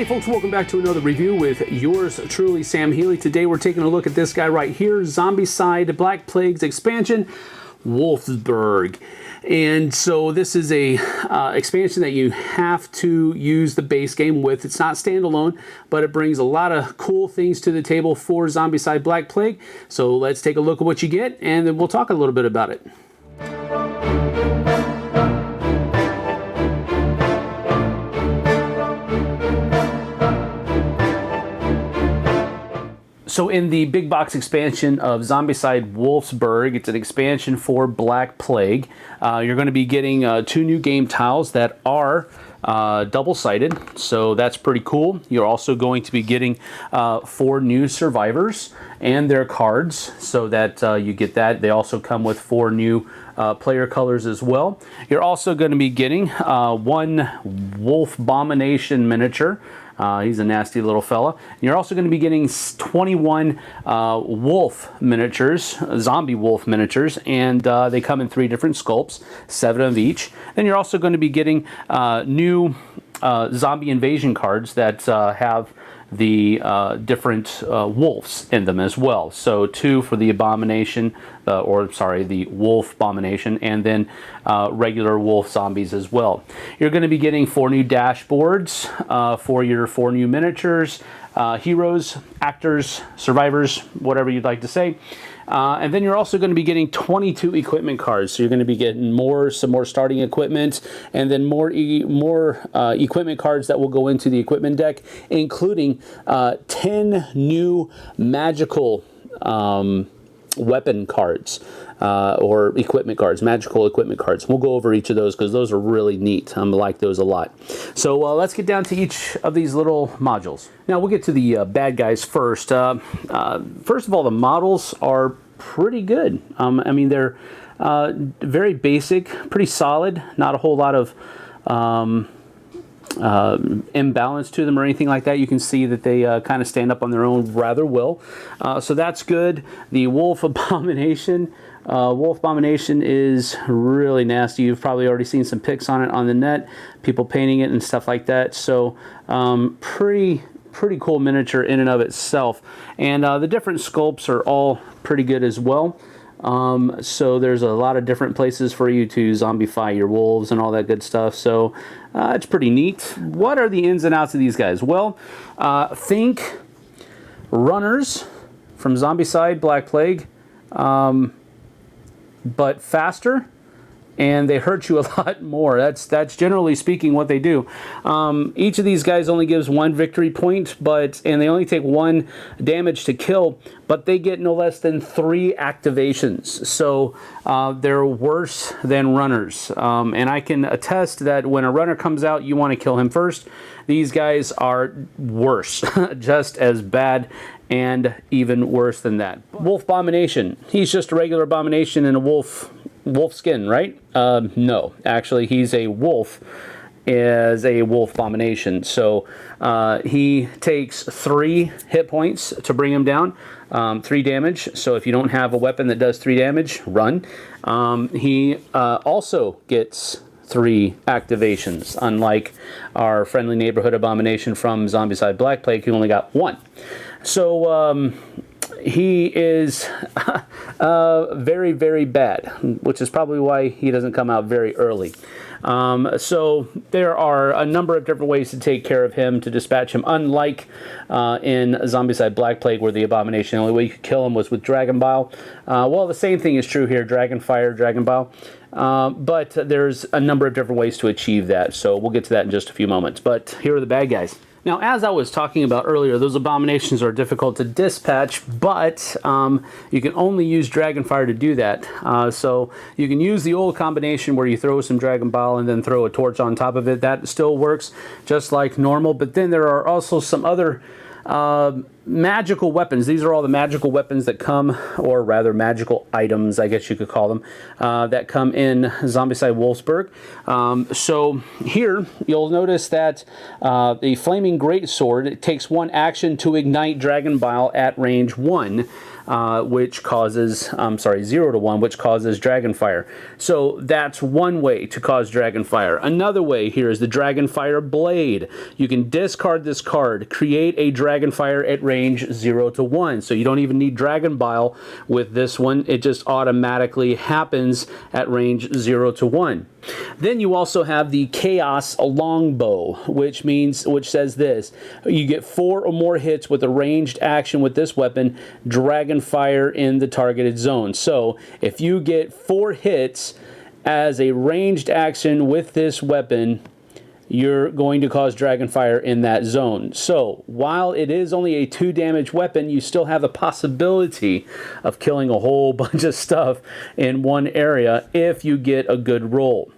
Hey folks, welcome back to another review with yours truly, Sam Healey. Today we're taking a look at this guy right here, Zombicide Black Plague's expansion, Wulfsburg. And so this is a expansion that you have to use the base game with. It's not standalone, but it brings a lot of cool things to the table for Zombicide Black Plague. So let's take a look at what you get, and then we'll talk a little bit about it. So in the big box expansion of Zombicide Wulfsburg, it's an expansion for Black Plague. You're going to be getting 2 new game tiles that are double-sided, so that's pretty cool. You're also going to be getting 4 new survivors and their cards, so that you get that. They also come with 4 new player colors as well. You're also going to be getting 1 Wolf Abomination miniature. He's a nasty little fella. And you're also going to be getting 21 wolf miniatures, zombie wolf miniatures, and they come in 3 different sculpts, 7 of each. Then you're also going to be getting new zombie invasion cards that have the different wolves in them as well. So 2 for the abomination, the wolf abomination, and then regular wolf zombies as well. You're going to be getting 4 new dashboards for your 4 new miniatures, heroes, actors, survivors, whatever you'd like to say. And then you're also going to be getting 22 equipment cards. So you're going to be getting some more starting equipment, and then more equipment cards that will go into the equipment deck, including 10 new magical weapon cards or equipment cards, magical equipment cards. We'll go over each of those because those are really neat. I like those a lot. So let's get down to each of these little modules. Now we'll get to the bad guys first. First of all, the models are pretty good. I mean, they're very basic, pretty solid, not a whole lot of imbalance to them or anything like that. You can see that they kind of stand up on their own rather well. So that's good. The Wolf Abomination. Wolf Abomination is really nasty. You've probably already seen some pics on it on the net, people painting it and stuff like that. So pretty cool miniature in and of itself. And the different sculpts are all pretty good as well. So there's a lot of different places for you to zombify your wolves and all that good stuff. So it's pretty neat. What are the ins and outs of these guys? Well, think runners from Zombicide Black Plague, but faster, and they hurt you a lot more. That's generally speaking what they do. Each of these guys only gives 1 victory point, and they only take 1 damage to kill, but they get no less than 3 activations. So they're worse than runners. And I can attest that when a runner comes out, you want to kill him first. These guys are worse, just as bad and even worse than that. Wolf Abomination. He's just a regular abomination in a wolf skin, right? No, actually he's a wolf as a wolf abomination. So he takes 3 hit points to bring him down, 3 damage. So if you don't have a weapon that does 3 damage, run. He also gets 3 activations, unlike our friendly neighborhood abomination from Zombicide Black Plague, who only got 1. So he is very, very bad, which is probably why he doesn't come out very early. So there are a number of different ways to take care of him, to dispatch him, unlike in Zombicide Black Plague, where the abomination, the only way you could kill him was with Dragon Bile. Well, the same thing is true here, Dragon Fire, Dragon Bile. But there's a number of different ways to achieve that, so we'll get to that in just a few moments. But here are the bad guys. Now, as I was talking about earlier, those abominations are difficult to dispatch, but you can only use Dragonfire to do that. So you can use the old combination where you throw some Dragon Bile and then throw a torch on top of it. That still works just like normal, but then there are also some other magical weapons. These are all the magical weapons that come, or rather magical items, I guess you could call them, that come in Zombicide Wulfsburg. So here you'll notice that the Flaming Greatsword, it takes 1 action to ignite Dragon Bile at range 1. Which causes, 0 to 1, which causes Dragonfire. So that's one way to cause Dragonfire. Another way here is the Dragonfire Blade. You can discard this card, create a Dragonfire at range 0 to 1. So you don't even need Dragon Bile with this one. It just automatically happens at range 0 to 1. Then you also have the Chaos Longbow, which says this: you get 4 or more hits with a ranged action with this weapon, Dragonfire in the targeted zone. So if you get 4 hits as a ranged action with this weapon, you're going to cause Dragonfire in that zone. So while it is only a 2 damage weapon, you still have the possibility of killing a whole bunch of stuff in one area if you get a good roll.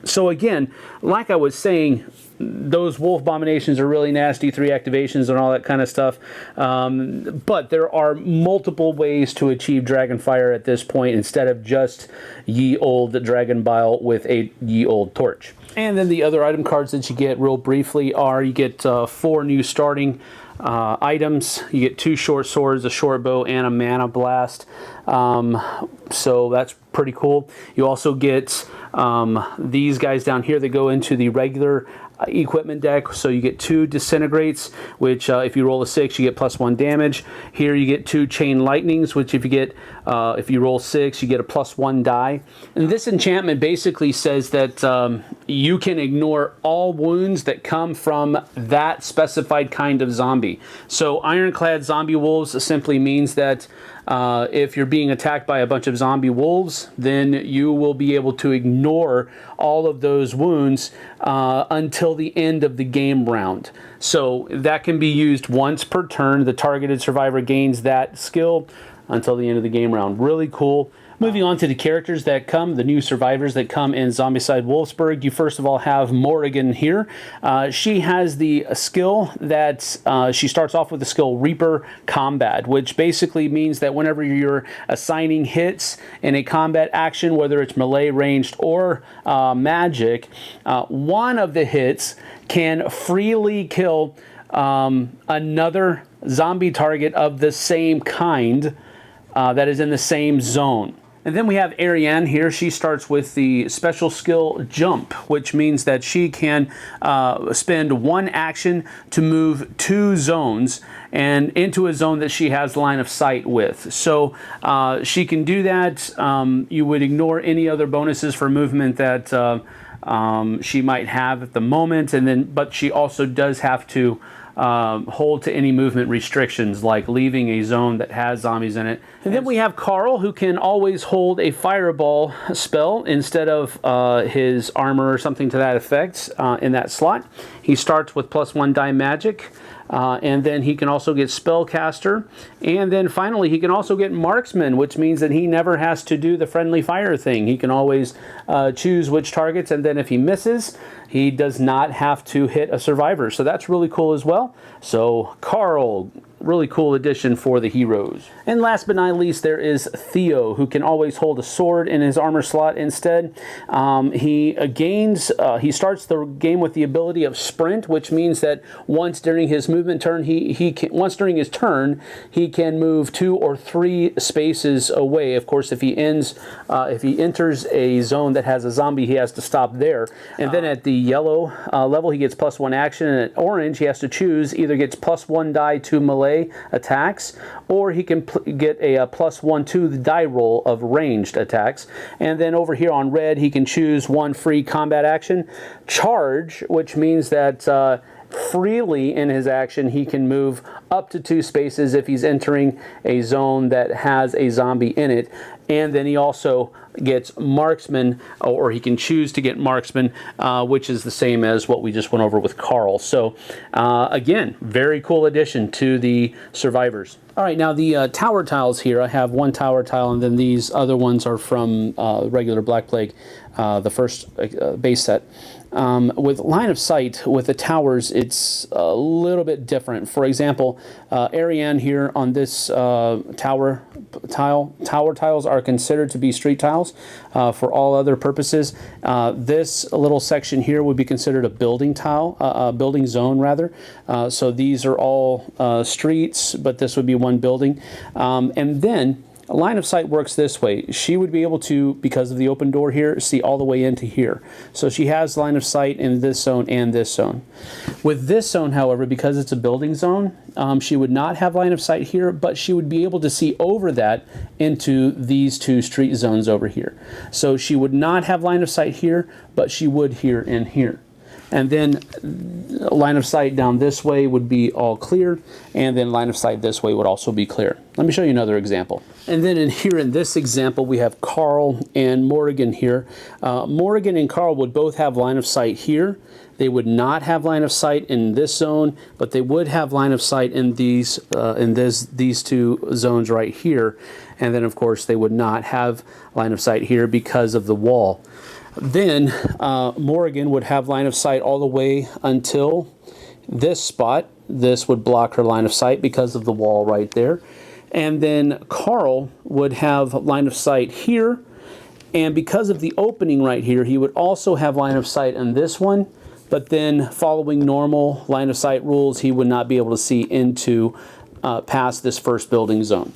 So again, like I was saying, those wolf abominations are really nasty, 3 activations and all that kind of stuff. But there are multiple ways to achieve Dragonfire at this point instead of just ye old Dragon Bile with a ye old torch. And then the other item cards that you get real briefly are, you get 4 new starting items. You get 2 short swords, a short bow, and a mana blast. So that's pretty cool. You also get these guys down here that go into the regular equipment deck. So you get 2 disintegrates, which if you roll a 6, you get +1 damage. Here you get 2 chain lightnings, which if you roll 6, you get a +1 die. And this enchantment basically says that you can ignore all wounds that come from that specified kind of zombie. So Ironclad Zombie Wolves simply means that if you're being attacked by a bunch of zombie wolves, then you will be able to ignore all of those wounds until the end of the game round. So that can be used once per turn. The targeted survivor gains that skill until the end of the game round. Really cool. Moving on to the characters that come, the new survivors that come in Zombicide Wulfsburg. You first of all have Morrigan here. She has the skill that she starts off with the skill Reaper Combat, which basically means that whenever you're assigning hits in a combat action, whether it's melee, ranged, or magic, one of the hits can freely kill another zombie target of the same kind that is in the same zone. And then we have Ariane here. She starts with the special skill Jump, which means that she can spend 1 action to move 2 zones and into a zone that she has line of sight with. So she can do that. You would ignore any other bonuses for movement that she might have at the moment, but she also does have to hold to any movement restrictions, like leaving a zone that has zombies in it. And then we have Carl, who can always hold a fireball spell instead of his armor or something to that effect in that slot. He starts with +1 die magic. And then he can also get Spellcaster. And then finally, he can also get Marksman, which means that he never has to do the friendly fire thing. He can always choose which targets, and then if he misses, he does not have to hit a survivor. So that's really cool as well. So Carl, really cool addition for the heroes. And last but not least, there is Theo, who can always hold a sword in his armor slot instead. He starts the game with the ability of Sprint, which means that once during his movement turn, once during his turn, he can move 2 or 3 spaces away. Of course, if he enters a zone that has a zombie, he has to stop there. And then at the yellow level, he gets +1 action, and at orange, he has to choose, either gets +1 die to melee attacks, or he can get a +1 to the die roll of ranged attacks. And then over here on red, he can choose 1 free combat action, Charge, which means that freely in his action he can move up to 2 spaces if he's entering a zone that has a zombie in it. And then he also gets Marksman, or he can choose to get Marksman, which is the same as what we just went over with Carl. So again, very cool addition to the survivors. All right, now the tower tiles here, I have 1 tower tile, and then these other ones are from regular Black Plague, the first base set. With line of sight, with the towers, it's a little bit different. For example, Ariane here on this tower tiles are considered to be street tiles for all other purposes. This little section here would be considered a building tile, building zone rather. So these are all streets, but this would be one building. And then a line of sight works this way. She would be able to, because of the open door here, see all the way into here. So she has line of sight in this zone and this zone. With this zone, however, because it's a building zone, she would not have line of sight here, but she would be able to see over that into these two street zones over here. So she would not have line of sight here, but she would here and here. And then line of sight down this way would be all clear, and then line of sight this way would also be clear. Let me show you another example. And then in this example, we have Carl and Morrigan here. Morrigan and Carl would both have line of sight here. They would not have line of sight in this zone, but they would have line of sight in these two zones right here. And then, of course, they would not have line of sight here because of the wall. Then Morrigan would have line of sight all the way until this spot. This would block her line of sight because of the wall right there. And then Carl would have line of sight here. And because of the opening right here, he would also have line of sight on this one. But then following normal line of sight rules, he would not be able to see into past this first building zone.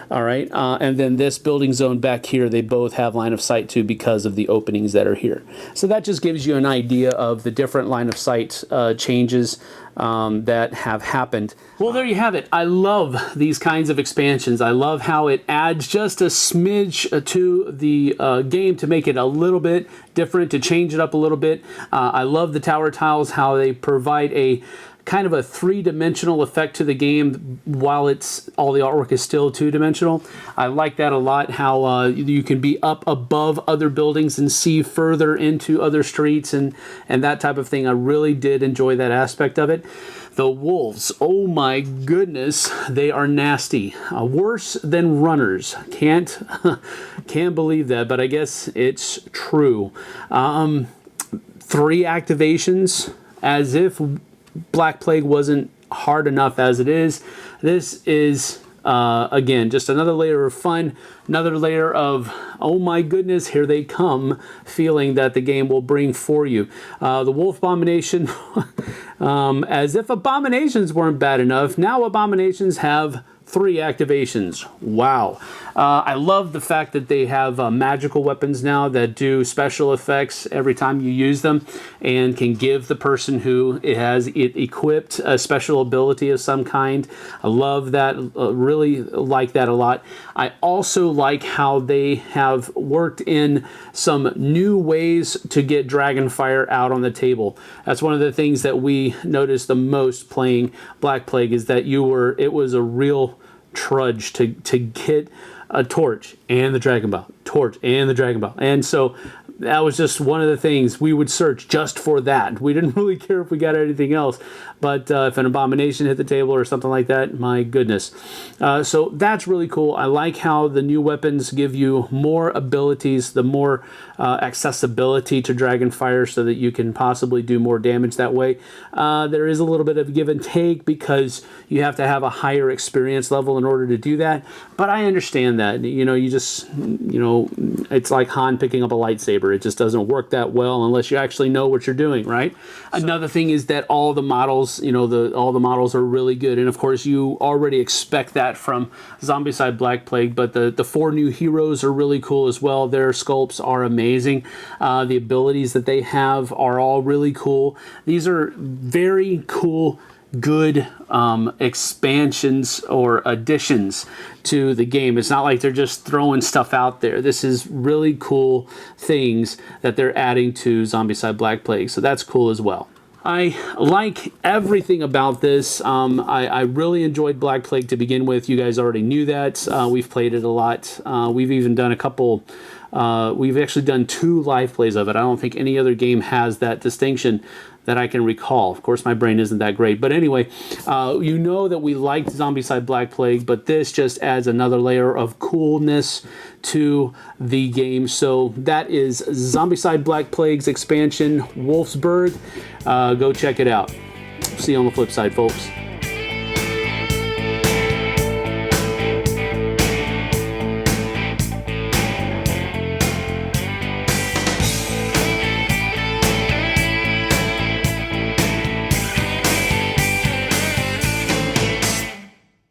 All right, and then this building zone back here, they both have line of sight to because of the openings that are here. So that just gives you an idea of the different line of sight changes that have happened. Well, there you have it. I love these kinds of expansions. I love how it adds just a smidge to the game to make it a little bit different, to change it up a little bit. I love the tower tiles, how they provide a kind of a three-dimensional effect to the game while it's all the artwork is still two-dimensional. I like that a lot, how you can be up above other buildings and see further into other streets and that type of thing. I really did enjoy that aspect of it. The wolves, oh my goodness, they are nasty. Worse than runners. Can't believe that, but I guess it's true. 3 activations, as if Black Plague wasn't hard enough as it is. This is, again, just another layer of fun, another layer of, oh my goodness, here they come, feeling that the game will bring for you. The Wolf Abomination, as if Abominations weren't bad enough, now Abominations have 3 activations. Wow. I love the fact that they have magical weapons now that do special effects every time you use them and can give the person who has it equipped a special ability of some kind. I love that. Really like that a lot. I also like how they have worked in some new ways to get Dragonfire out on the table. That's one of the things that we noticed the most playing Black Plague, is that it was a real trudge to get a torch and the Dragon Ball, torch and the Dragon Ball. And so that was just one of the things we would search just for that. We didn't really care if we got anything else, but if an Abomination hit the table or something like that, my goodness. So that's really cool. I like how the new weapons give you more abilities, the more accessibility to Dragonfire, so that you can possibly do more damage that way. There is a little bit of give and take because you have to have a higher experience level in order to do that, but I understand that. It's like Han picking up a lightsaber. It just doesn't work that well unless you actually know what you're doing, right? Another thing is that all the models, all the models are really good, and of course you already expect that from Zombicide Black Plague, but the 4 new heroes are really cool as well. Their sculpts are amazing. The abilities that they have are all really cool. These are very cool, good expansions or additions to the game. It's not like they're just throwing stuff out there. This is really cool things that they're adding to Zombicide Black Plague, so that's cool as well. I like everything about this. I really enjoyed Black Plague to begin with. You guys already knew that. We've played it a lot. We've even done a couple We've actually done 2 live plays of it. I don't think any other game has that distinction that I can recall. Of course, my brain isn't that great. But anyway, you know that we liked Zombicide Black Plague, but this just adds another layer of coolness to the game. So that is Zombicide Black Plague's expansion, Wulfsburg. Go check it out. See you on the flip side, folks.